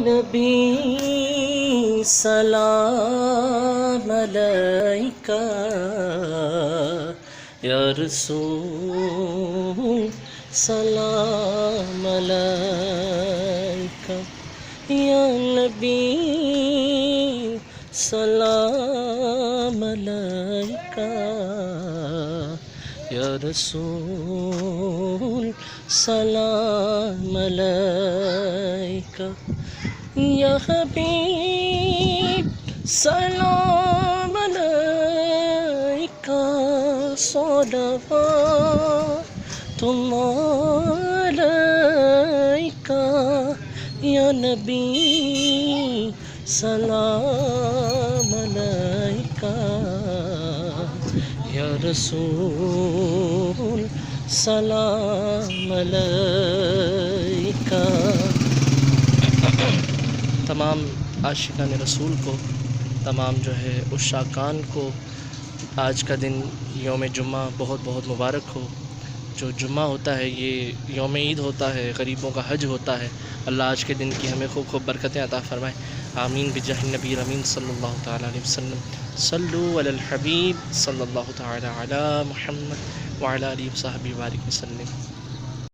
نبی سلام علیکہ، یا رسول سلام علیکہ، یا نبی سلام علیکہ، یا رسول سلام علیکہ، یا حبیب سلام علیکہ، صلوات اللہ علیکہ، یا نبی سلام علیکہ، یا رسول سلام علیکہ۔ تمام عاشقان رسول کو، تمام جو ہے عشاقان کو آج کا دن یوم جمعہ بہت بہت مبارک ہو۔ جو جمعہ ہوتا ہے یہ یوم عید ہوتا ہے، غریبوں کا حج ہوتا ہے۔ اللہ آج کے دن کی ہمیں خوب خوب برکتیں عطا فرمائے، آمین بجاہ النبی الامین صلی اللہ تعالیٰ علیہ وسلم۔ صلو علی الحبیب صلی اللہ تعالیٰ علی محمد وعلی آلہ وصحبہ وبارک وسلم۔